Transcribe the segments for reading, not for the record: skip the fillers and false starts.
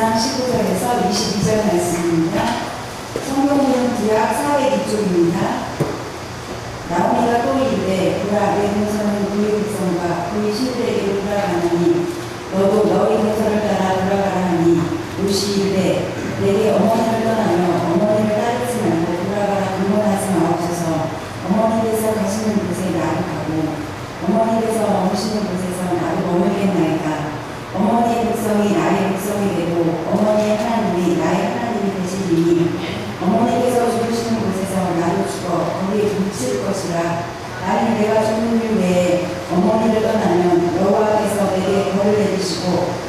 1장 19절에서 22절 말씀입니다. 성경은 구약 사회 기초입니다. 나오미가 또 이르되 보라 내 동서는 그의 백성과 그의 신들에게로 돌아가나니 너도 너희 동서를 따라 돌아가라 하니 롯이 이르되 내게 어머니를 떠나며 어머니를 따르지 말고 돌아가라 근본하지 마옵소서. 어머니께서 가시는 곳에 나도 가고 어머니께서 머무시는 곳에서 나도 머물겠나이다. 어머니의 백성이 나의 백성이 되고 어머니의 하나님이 나의 하나님이 되시리니 어머니께서 죽으시는 곳에서 나도 죽어 거기에 묻힐 것이라. 나는 내가 죽는 일 외에 어머니를 떠나면 여호와께서 내게 벌을 내리시고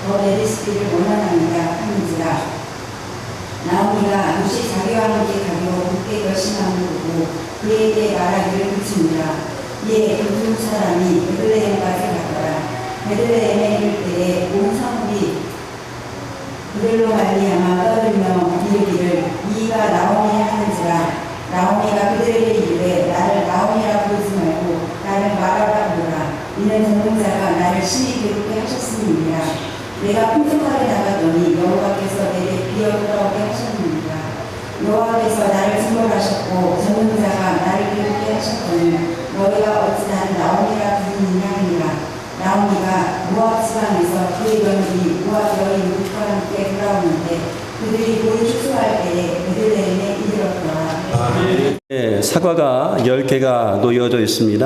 더 내리시기를 원하나이다 하는지라. 나오미가 롯이 자기와 함께 가기로 굳게 결심하는 보고 그에게 말하기를 그치니라. 이에 그 두 사람이 베들레헴까지 가더라. 베들레헴에 이를 때에 온 성읍이 그들로 말미암아 떠들며 이르기를 이가 나오미냐 하는지라. 나오미가 그들에게 이르되 나를 나오미라 부르지 말고 나를 마라라 부르라. 이는 전능자가 나를 심히 괴롭게 하셨음이니라. 내가 풍족하게 나가더니 여호와께서 내게 비어 돌아오게 하셨느니라. 여호와께서 나를 징벌하셨고 전능자가 나를 괴롭게 하셨더니 너희가 어찌 나를 나오미라 부르느냐 하니라. 나오미가 모압 지방에서 그의 며느리 모압 여인 룻과 함께 돌아오는데 그들이 곧 추수할 때에 베들레헴에 이르렀더라. 네, 사과가 10개가 놓여져 있습니다.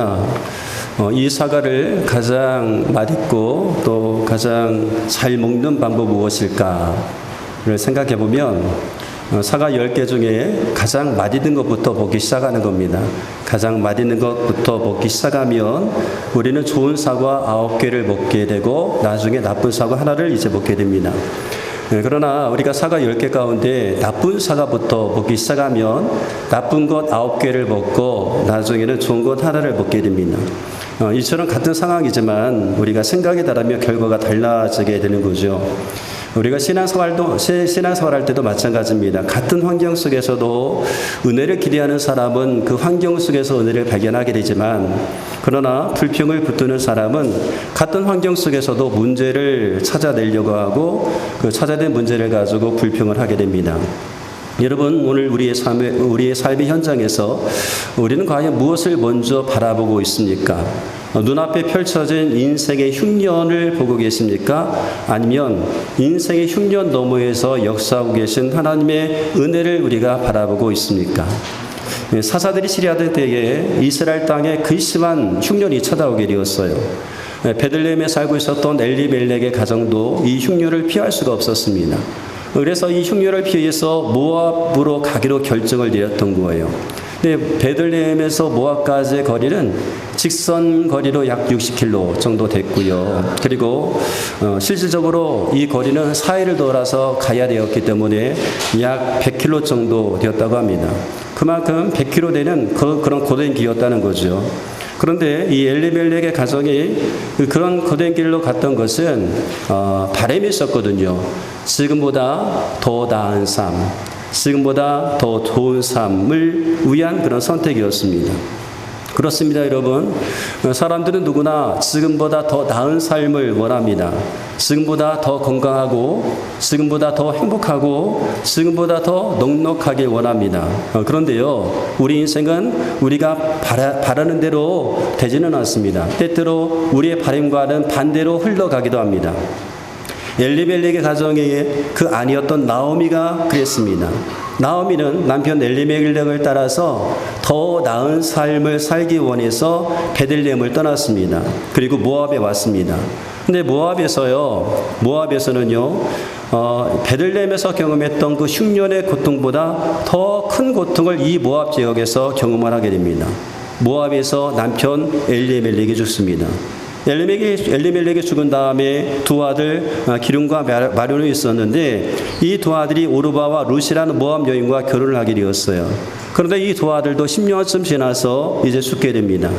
이 사과를 가장 맛있고 또 가장 잘 먹는 방법이 무엇일까를 생각해 보면 사과 10개 중에 가장 맛있는 것부터 먹기 시작하는 겁니다. 가장 맛있는 것부터 먹기 시작하면 우리는 좋은 사과 9개를 먹게 되고 나중에 나쁜 사과 하나를 이제 먹게 됩니다. 그러나 우리가 사과 10개 가운데 나쁜 사과부터 먹기 시작하면 나쁜 것 9개를 먹고 나중에는 좋은 것 하나를 먹게 됩니다. 이처럼 같은 상황이지만 우리가 생각에 따르면 결과가 달라지게 되는 거죠. 우리가 신앙생활할 때도 마찬가지입니다. 같은 환경 속에서도 은혜를 기대하는 사람은 그 환경 속에서 은혜를 발견하게 되지만 그러나 불평을 붙드는 사람은 같은 환경 속에서도 문제를 찾아내려고 하고 그 찾아낸 문제를 가지고 불평을 하게 됩니다. 여러분, 오늘 우리의 삶의 현장에서 우리는 과연 무엇을 먼저 바라보고 있습니까? 눈앞에 펼쳐진 인생의 흉년을 보고 계십니까? 아니면 인생의 흉년 너머에서 역사하고 계신 하나님의 은혜를 우리가 바라보고 있습니까? 사사들이 시리아던 때에 이스라엘 땅에 근심한 흉년이 찾아오게 되었어요. 베들레헴에 살고 있었던 엘리멜렉의 가정도 이 흉년을 피할 수가 없었습니다. 그래서 이 흉년을 피해서 모압으로 가기로 결정을 내렸던 거예요. 근데 베들레헴에서 모압까지의 거리는 직선 거리로 약 60km 정도 됐고요. 그리고 실질적으로 이 거리는 사해를 돌아서 가야 되었기 때문에 약 100km 정도 되었다고 합니다. 그만큼 100km 되는 그런 고된 길이었다는 거죠. 그런데 이 엘리멜렉의 가정이 그런 거된 길로 갔던 것은 바람이 있었거든요. 지금보다 더 나은 삶, 지금보다 더 좋은 삶을 위한 그런 선택이었습니다. 그렇습니다, 여러분. 사람들은 누구나 지금보다 더 나은 삶을 원합니다. 지금보다 더 건강하고, 지금보다 더 행복하고, 지금보다 더 넉넉하게 원합니다. 그런데요, 우리 인생은 우리가 바라는 대로 되지는 않습니다. 때때로 우리의 바람과는 반대로 흘러가기도 합니다. 엘리멜렉의 가정에 그 아니었던 나오미가 그랬습니다. 나오미는 남편 엘리멜렉을 따라서 더 나은 삶을 살기 원해서 베들레헴을 떠났습니다. 그리고 모압에 왔습니다. 근데 모압에서는요, 베들레헴에서 경험했던 그 흉년의 고통보다 더 큰 고통을 이 모압 지역에서 경험을 하게 됩니다. 모압에서 남편 엘리멜렉이 죽습니다. 엘리멜렉이 죽은 다음에 두 아들 기lum과 마륜이 있었는데 이 두 아들이 오르바와 룻이라는 모압 여인과 결혼을 하게 되었어요. 그런데 이 두 아들도 10년쯤 지나서 이제 죽게 됩니다.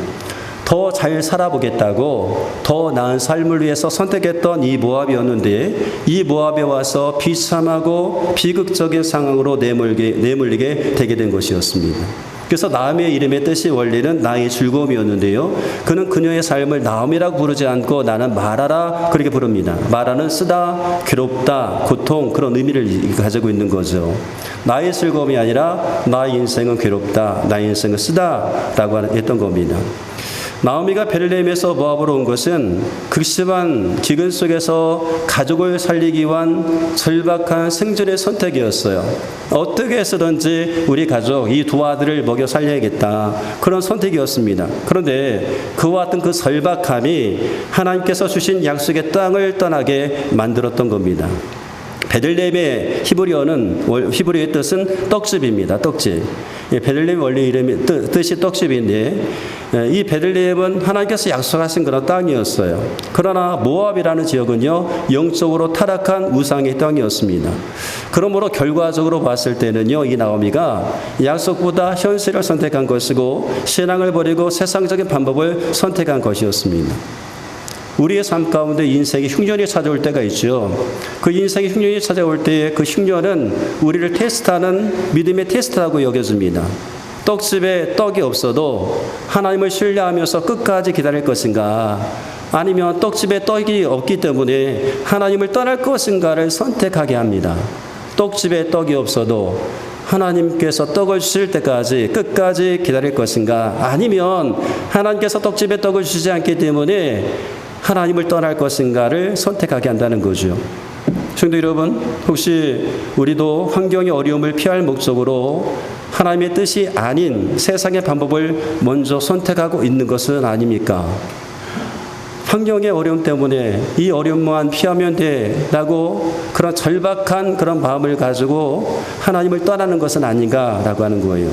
더 잘 살아보겠다고 더 나은 삶을 위해서 선택했던 이 모압이었는데 이 모압에 와서 비참하고 비극적인 상황으로 내몰리게 되게 된 것이었습니다. 그래서 나오미의 이름의 뜻이 원래는 나의 즐거움이었는데요. 그는 그녀의 삶을 나오미라고 부르지 않고 나는 마라라 그렇게 부릅니다. 마라는 쓰다, 괴롭다, 고통 그런 의미를 가지고 있는 거죠. 나의 즐거움이 아니라 나의 인생은 괴롭다, 나의 인생은 쓰다라고 했던 겁니다. 나오미가 베들레헴에서 모압으로 온 것은 극심한 기근 속에서 가족을 살리기 위한 절박한 생존의 선택이었어요. 어떻게 해서든지 우리 가족 이 두 아들을 먹여 살려야겠다, 그런 선택이었습니다. 그런데 그와 같은 그 절박함이 하나님께서 주신 약속의 땅을 떠나게 만들었던 겁니다. 베들레헴의 히브리어의 뜻은 떡집입니다. 떡집. 베들레헴 원래 이름이 뜻이 떡집인데 이 베들레헴은 하나님께서 약속하신 그런 땅이었어요. 그러나 모압이라는 지역은요, 영적으로 타락한 우상의 땅이었습니다. 그러므로 결과적으로 봤을 때는요, 이 나오미가 약속보다 현실을 선택한 것이고 신앙을 버리고 세상적인 방법을 선택한 것이었습니다. 우리의 삶 가운데 인생의 흉년이 찾아올 때가 있죠. 그 인생의 흉년이 찾아올 때의 그 흉년은 우리를 테스트하는 믿음의 테스트라고 여겨집니다. 떡집에 떡이 없어도 하나님을 신뢰하면서 끝까지 기다릴 것인가, 아니면 떡집에 떡이 없기 때문에 하나님을 떠날 것인가를 선택하게 합니다. 떡집에 떡이 없어도 하나님께서 떡을 주실 때까지 끝까지 기다릴 것인가, 아니면 하나님께서 떡집에 떡을 주지 않기 때문에 하나님을 떠날 것인가를 선택하게 한다는 거죠. 성도 여러분, 혹시 우리도 환경의 어려움을 피할 목적으로 하나님의 뜻이 아닌 세상의 방법을 먼저 선택하고 있는 것은 아닙니까? 환경의 어려움 때문에 이 어려움만 피하면 돼라고 그런 절박한 그런 마음을 가지고 하나님을 떠나는 것은 아닌가라고 하는 거예요.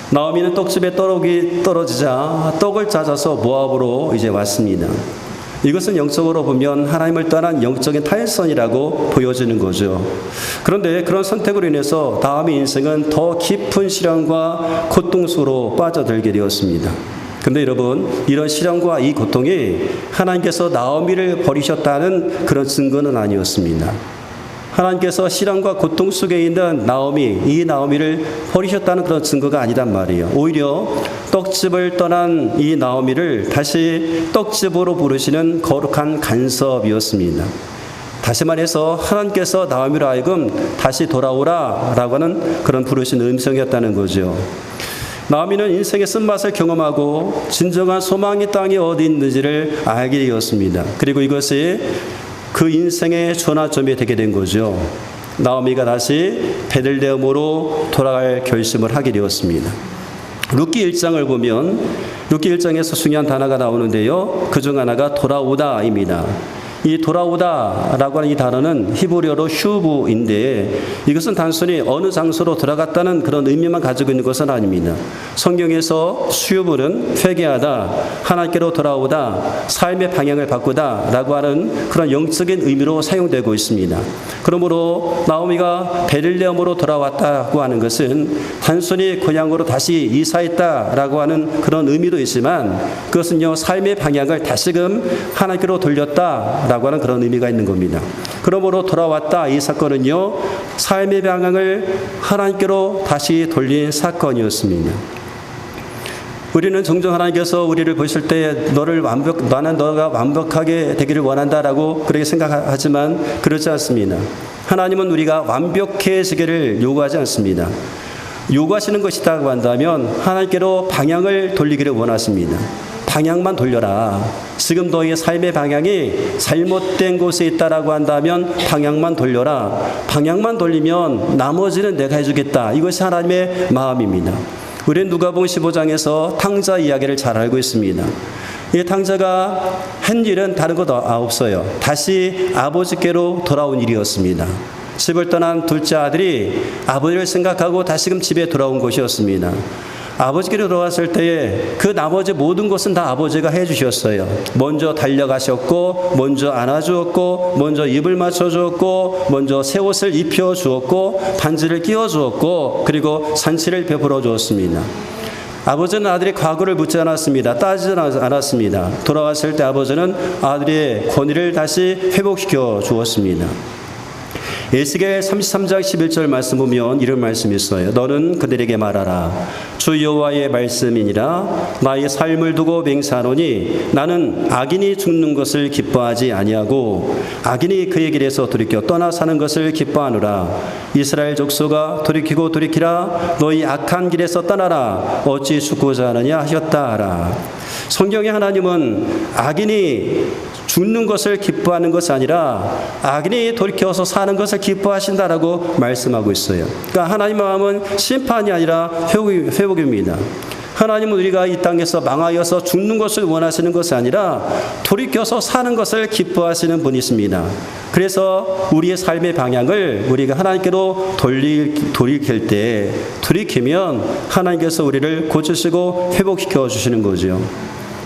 나오미는 떡집에 떡이 떨어지자 떡을 찾아서 모압으로 이제 왔습니다. 이것은 영적으로 보면 하나님을 떠난 영적인 탈선이라고 보여지는 거죠. 그런데 그런 선택으로 인해서 나오미 인생은 더 깊은 시련과 고통 속으로 빠져들게 되었습니다. 그런데 여러분, 이런 시련과 이 고통이 하나님께서 나오미를 버리셨다는 그런 증거는 아니었습니다. 하나님께서 시련과 고통 속에 있는 이 나오미를 버리셨다는 그런 증거가 아니란 말이에요. 오히려 떡집을 떠난 이 나오미를 다시 떡집으로 부르시는 거룩한 간섭이었습니다. 다시 말해서 하나님께서 나오미로 하여금 다시 돌아오라라고 하는 그런 부르신 음성이었다는 거죠. 나오미는 인생의 쓴맛을 경험하고 진정한 소망의 땅이 어디 있는지를 알게 되었습니다. 그리고 이것이 그 인생의 전환점이 되게 된 거죠. 나오미가 다시 베들레헴으로 돌아갈 결심을 하게 되었습니다. 룻기 1장을 보면 룻기 1장에서 중요한 단어가 나오는데요. 그중 하나가 돌아오다입니다. 이 돌아오다라고 하는 이 단어는 히브리어로 슈브인데 이것은 단순히 어느 장소로 들어갔다는 그런 의미만 가지고 있는 것은 아닙니다. 성경에서 슈브는 회개하다, 하나님께로 돌아오다, 삶의 방향을 바꾸다라고 하는 그런 영적인 의미로 사용되고 있습니다. 그러므로 나오미가 베들레헴으로 돌아왔다고 하는 것은 단순히 고향으로 다시 이사했다라고 하는 그런 의미도 있지만 그것은요, 삶의 방향을 다시금 하나님께로 돌렸다라고 하는 그런 의미가 있는 겁니다. 그러므로 돌아왔다, 이 사건은요, 삶의 방향을 하나님께로 다시 돌린 사건이었습니다. 우리는 종종 하나님께서 우리를 보실 때 나는 너가 완벽하게 되기를 원한다라고 그렇게 생각하지만 그렇지 않습니다. 하나님은 우리가 완벽해지기를 요구하지 않습니다. 요구하시는 것이라고 한다면 하나님께로 방향을 돌리기를 원하십니다. 방향만 돌려라. 지금 너의 삶의 방향이 잘못된 곳에 있다라고 한다면 방향만 돌려라. 방향만 돌리면 나머지는 내가 해주겠다. 이것이 하나님의 마음입니다. 우리는 누가복음 15장에서 탕자 이야기를 잘 알고 있습니다. 이 탕자가 한 일은 다른 것 없어요. 다시 아버지께로 돌아온 일이었습니다. 집을 떠난 둘째 아들이 아버지를 생각하고 다시금 집에 돌아온 것이었습니다. 아버지께로 돌아왔을 때에 그 나머지 모든 것은 다 아버지가 해주셨어요. 먼저 달려가셨고, 먼저 안아주었고, 먼저 입을 맞춰주었고, 먼저 새 옷을 입혀주었고, 반지를 끼워주었고, 그리고 잔치를 베풀어 주었습니다. 아버지는 아들의 과거를 묻지 않았습니다. 따지지 않았습니다. 돌아왔을 때 아버지는 아들의 권위를 다시 회복시켜 주었습니다. 에스겔 33장 11절 말씀 보면 이런 말씀이 있어요. 너는 그들에게 말하라. 주 여호와의 말씀이니라. 나의 삶을 두고 맹세하노니 나는 악인이 죽는 것을 기뻐하지 아니하고 악인이 그의 길에서 돌이켜 떠나 사는 것을 기뻐하노라. 이스라엘 족속아 돌이키고 돌이키라. 너희 악한 길에서 떠나라. 어찌 죽고자 하느냐 하셨다 하라. 성경의 하나님은 악인이 죽는 것을 기뻐하는 것이 아니라 악인이 돌이켜서 사는 것을 기뻐하신다라고 말씀하고 있어요. 그러니까 하나님의 마음은 심판이 아니라 회복입니다. 하나님은 우리가 이 땅에서 망하여서 죽는 것을 원하시는 것이 아니라 돌이켜서 사는 것을 기뻐하시는 분이십니다. 그래서 우리의 삶의 방향을 우리가 하나님께로 돌이킬 때 돌이키면 하나님께서 우리를 고치시고 회복시켜 주시는 거죠.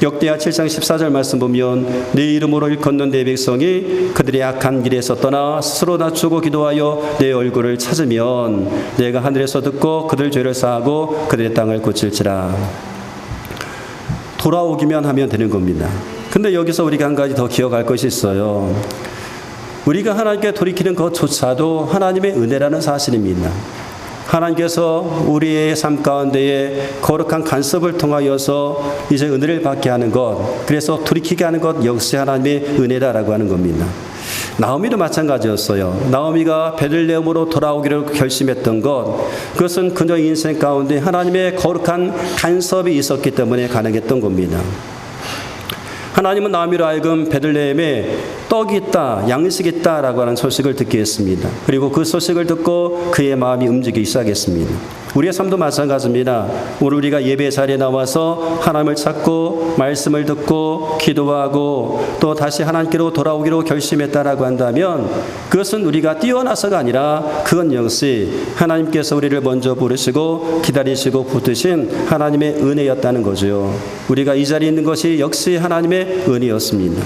역대하 7장 14절 말씀 보면 내 이름으로 일컫는 내 백성이 그들의 악한 길에서 떠나 스스로 낮추고 기도하여 내 얼굴을 찾으면 내가 하늘에서 듣고 그들 죄를 사하고 그들의 땅을 고칠지라. 돌아오기만 하면 되는 겁니다. 근데 여기서 우리가 한 가지 더 기억할 것이 있어요. 우리가 하나님께 돌이키는 것조차도 하나님의 은혜라는 사실입니다. 하나님께서 우리의 삶 가운데에 거룩한 간섭을 통하여서 이제 은혜를 받게 하는 것, 그래서 돌이키게 하는 것 역시 하나님의 은혜다라고 하는 겁니다. 나오미도 마찬가지였어요. 나오미가 베들레헴으로 돌아오기를 결심했던 것, 그것은 그녀의 인생 가운데 하나님의 거룩한 간섭이 있었기 때문에 가능했던 겁니다. 하나님은 나오미로 하여금 베들레헴에 떡이 있다, 양식이 있다라고 하는 소식을 듣게 했습니다. 그리고 그 소식을 듣고 그의 마음이 움직이기 시작했습니다. 우리의 삶도 마찬가지입니다. 오늘 우리가 예배 자리에 나와서 하나님을 찾고 말씀을 듣고 기도하고 또 다시 하나님께로 돌아오기로 결심했다라고 한다면 그것은 우리가 뛰어나서가 아니라 그건 역시 하나님께서 우리를 먼저 부르시고 기다리시고 붙드신 하나님의 은혜였다는 거죠. 우리가 이 자리에 있는 것이 역시 하나님의 은혜였습니다.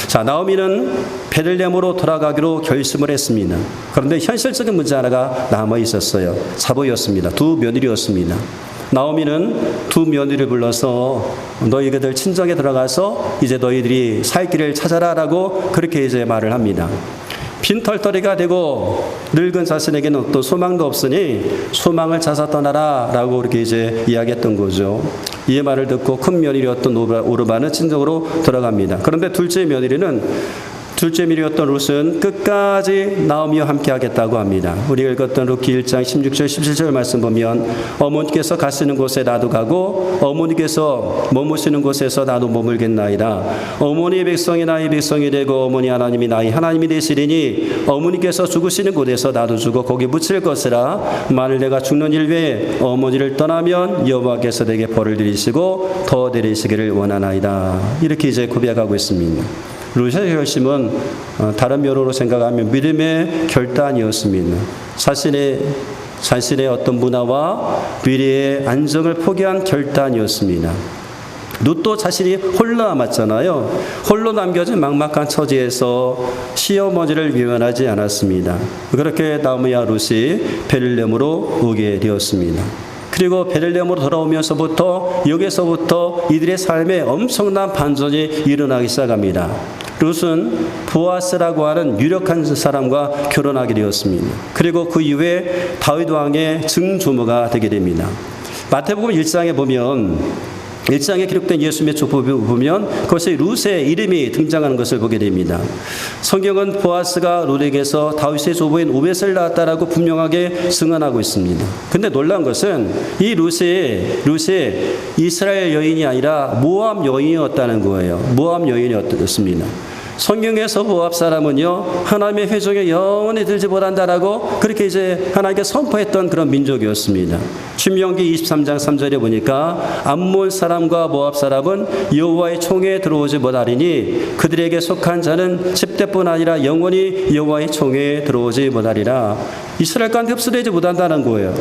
자, 나오미는 베들레헴으로 돌아가기로 결심을 했습니다. 그런데 현실적인 문제 하나가 남아 있었어요. 사보였습니다. 두 며느리였습니다. 나오미는 두 며느리를 불러서 너희들 친정에 들어가서 이제 너희들이 살 길을 찾아라라고 그렇게 이제 말을 합니다. 빈털터리가 되고 늙은 자신에게는 어떤 소망도 없으니 소망을 찾아 떠나라라고 그렇게 이제 이야기했던 거죠. 이 말을 듣고 큰 며느리였던 오르바는 친정으로 돌아갑니다. 그런데 둘째 며느리였던 룻은 끝까지 나오미와 함께 하겠다고 합니다. 우리가 읽었던 룻기 1장 16절 17절 말씀 보면 어머니께서 가시는 곳에 나도 가고 어머니께서 머무시는 곳에서 나도 머물겠나이다. 어머니의 백성이 나의 백성이 되고 어머니 하나님이 나의 하나님이 되시리니 어머니께서 죽으시는 곳에서 나도 죽어 거기 묻힐 것이라. 만일 내가 죽는 일 외에 어머니를 떠나면 여호와께서 내게 벌을 내리시고 더 내리시기를 원하나이다. 이렇게 이제 고백하고 있습니다. 룻의 결심은 다른 면으로 생각하면 믿음의 결단이었습니다. 자신의 어떤 문화와 미래의 안정을 포기한 결단이었습니다. 룻도 자신이 홀로 남았잖아요. 홀로 남겨진 막막한 처지에서 시어머니를 외면하지 않았습니다. 그렇게 나오미와 룻이 베들레헴으로 오게 되었습니다. 그리고 베들레헴으로 돌아오면서부터 여기서부터 이들의 삶에 엄청난 반전이 일어나기 시작합니다. 룻은 보아스라고 하는 유력한 사람과 결혼하게 되었습니다. 그리고 그 이후에 다윗 왕의 증조모가 되게 됩니다. 마태복음 1장에 보면 1장에 기록된 예수님의 족보를 보면 그것이 룻의 이름이 등장하는 것을 보게 됩니다. 성경은 보아스가 룻에게서 다윗의 조부인 오벳을 낳았다라고 분명하게 증언하고 있습니다. 근데 놀라운 것은 이 룻이 이스라엘 여인이 아니라 모압 여인이었다는 거예요. 모압 여인이었습니다. 성경에서 모압 사람은요 하나님의 회중에 영원히 들지 못한다라고 그렇게 이제 하나님께 선포했던 그런 민족이었습니다. 신명기 23장 3절에 보니까 암몬 사람과 모압 사람은 여호와의 총회에 들어오지 못하리니 그들에게 속한 자는 10대뿐 아니라 영원히 여호와의 총회에 들어오지 못하리라. 이스라엘 가운데 흡수되지 못한다는 거예요.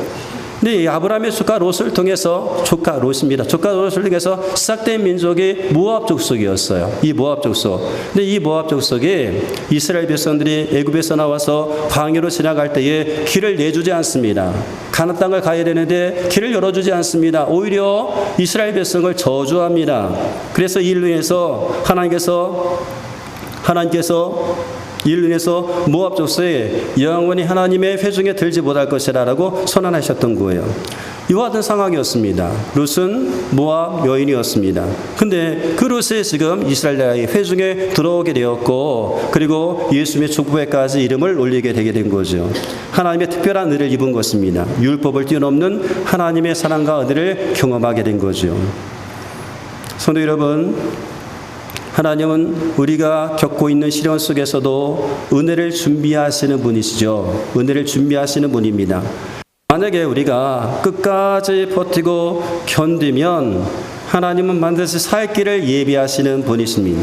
근데 아브라함의 조카 롯을 통해서 조카 롯을 통해서 시작된 민족이 모압 족속이었어요. 이 모압 족속. 근데 이 모압 족속이 이스라엘 백성들이 애굽에서 나와서 광야로 지나갈 때에 길을 내주지 않습니다. 가나안 땅을 가야 되는데 길을 열어주지 않습니다. 오히려 이스라엘 백성을 저주합니다. 그래서 이 일로 인해서 하나님께서 이를 인해서 모압 족속에 영원히 하나님의 회중에 들지 못할 것이라고 선언하셨던 거예요. 이와 같은 상황이었습니다. 룻은 모압 여인이었습니다. 근데 그 룻이 지금 이스라엘 나라의 회중에 들어오게 되었고, 그리고 예수님의 족보에까지 이름을 올리게 되게 된 거죠. 하나님의 특별한 은혜를 입은 것입니다. 율법을 뛰어넘는 하나님의 사랑과 은혜를 경험하게 된 거죠. 성도 여러분, 하나님은 우리가 겪고 있는 시련 속에서도 은혜를 준비하시는 분이시죠. 은혜를 준비하시는 분입니다. 만약에 우리가 끝까지 버티고 견디면 하나님은 반드시 살 길을 예비하시는 분이십니다.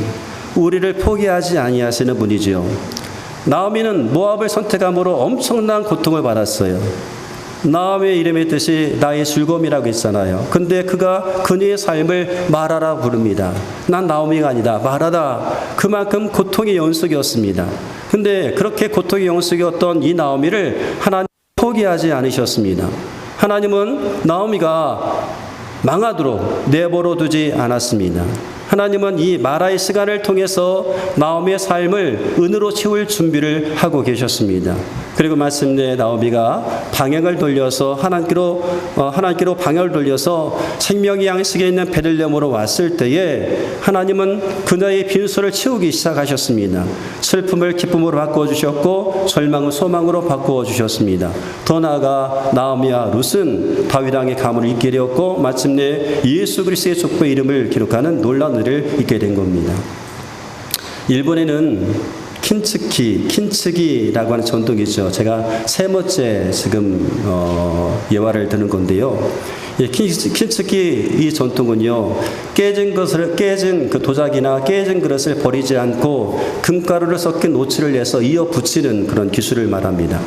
우리를 포기하지 아니하시는 분이죠. 나오미는 모압을 선택함으로 엄청난 고통을 받았어요. 나오미의 이름의 뜻이 나의 즐거움이라고 했잖아요. 근데 그가 그녀의 삶을 마라라 부릅니다. 난 나오미가 아니다, 마라다. 그만큼 고통의 연속이었습니다. 근데 그렇게 고통의 연속이었던 이 나오미를 하나님 포기하지 않으셨습니다. 하나님은 나오미가 망하도록 내버려 두지 않았습니다. 하나님은 이 마라의 시간을 통해서 나오미의 삶을 은으로 채울 준비를 하고 계셨습니다. 그리고 마침내 나오미가 방향을 돌려서 하나님께로 방향을 돌려서 생명의 양식에 있는 베들레헴으로 왔을 때에 하나님은 그녀의 빈소를 채우기 시작하셨습니다. 슬픔을 기쁨으로 바꾸어 주셨고 절망을 소망으로 바꾸어 주셨습니다. 더 나아가 나오미와 룻은 다윗 왕의 가문을 잇게 되었고 마침내 예수 그리스도의 족보의 이름을 기록하는 놀라운 은혜를 입게 된 겁니다. 일본에는 킨츠기라고 하는 전통이 있죠. 제가 세 번째 지금 예화를 드는 건데요. 킨츠기 이 전통은요, 깨진 그 도자기나 깨진 그릇을 버리지 않고 금가루를 섞인 노치를 내서 이어 붙이는 그런 기술을 말합니다.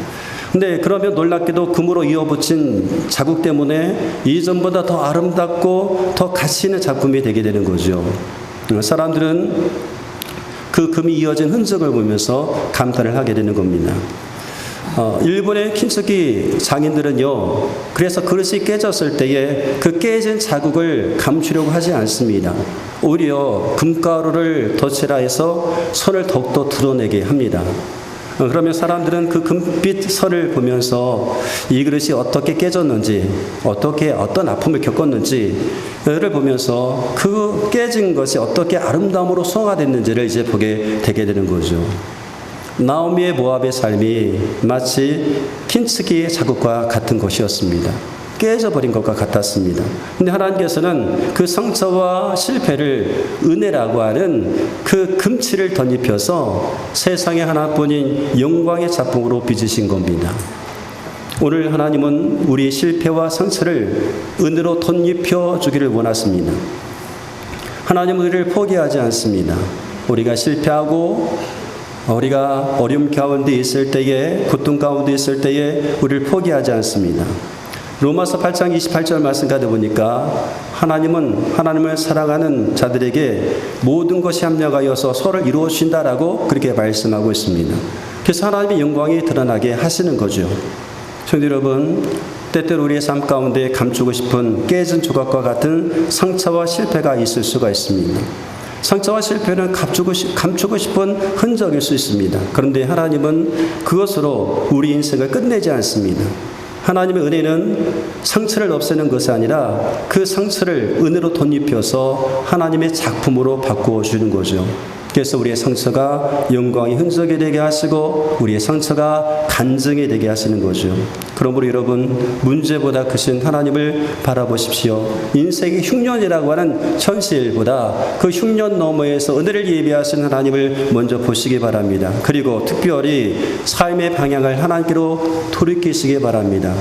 근데 그러면 놀랍게도 금으로 이어붙인 자국 때문에 이전보다 더 아름답고 더 가치 있는 작품이 되게 되는 거죠. 사람들은 그 금이 이어진 흔적을 보면서 감탄을 하게 되는 겁니다. 일본의 킨츠기 장인들은요, 그래서 그릇이 깨졌을 때에 그 깨진 자국을 감추려고 하지 않습니다. 오히려 금가루를 덧칠해서 선을 더욱더 드러내게 합니다. 그러면 사람들은 그 금빛 선을 보면서 이 그릇이 어떻게 깨졌는지, 어떤 아픔을 겪었는지를 보면서 그 깨진 것이 어떻게 아름다움으로 소화됐는지를 이제 보게 되게 되는 거죠. 나오미의 모압의 삶이 마치 킨츠기의 자국과 같은 것이었습니다. 깨져버린 것과 같았습니다. 근데 하나님께서는 그 상처와 실패를 은혜라고 하는 그 금칠을 덧입혀서 세상에 하나뿐인 영광의 작품으로 빚으신 겁니다. 오늘 하나님은 우리의 실패와 상처를 은혜로 덧입혀 주기를 원하십니다. 하나님은 우리를 포기하지 않습니다. 우리가 실패하고 우리가 어려움 가운데 있을 때에, 고통 가운데 있을 때에 우리를 포기하지 않습니다. 로마서 8장 28절 말씀 가다 보니까 하나님은 하나님을 사랑하는 자들에게 모든 것이 합력하여서 서로를 이루어 주신다라고 그렇게 말씀하고 있습니다. 그래서 하나님의 영광이 드러나게 하시는 거죠. 성도 여러분, 때때로 우리의 삶 가운데 감추고 싶은 깨진 조각과 같은 상처와 실패가 있을 수가 있습니다. 상처와 실패는 감추고 싶은 흔적일 수 있습니다. 그런데 하나님은 그것으로 우리 인생을 끝내지 않습니다. 하나님의 은혜는 상처를 없애는 것이 아니라 그 상처를 은혜로 덧입혀서 하나님의 작품으로 바꾸어 주는 거죠. 그래서 우리의 상처가 영광의 흔적이 되게 하시고 우리의 상처가 간증이 되게 하시는 거죠. 그러므로 여러분, 문제보다 크신 하나님을 바라보십시오. 인생의 흉년이라고 하는 현실보다 그 흉년 너머에서 은혜를 예비하신 하나님을 먼저 보시기 바랍니다. 그리고 특별히 삶의 방향을 하나님께로 돌이키시기 바랍니다.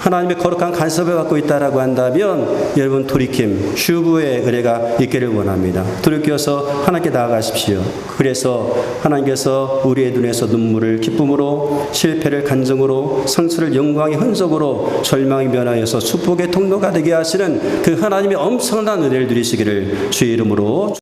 하나님의 거룩한 간섭을 갖고 있다라고 한다면 여러분 돌이킴, 휴부의 은혜가 있기를 원합니다. 돌이켜서 하나님께 나아가십시오. 그래서 하나님께서 우리의 눈에서 눈물을 기쁨으로, 실패를 간증으로, 상처를 영광의 흔적으로, 절망이 변하여서 축복의 통로가 되게 하시는 그 하나님의 엄청난 은혜를 누리시기를 주의 이름으로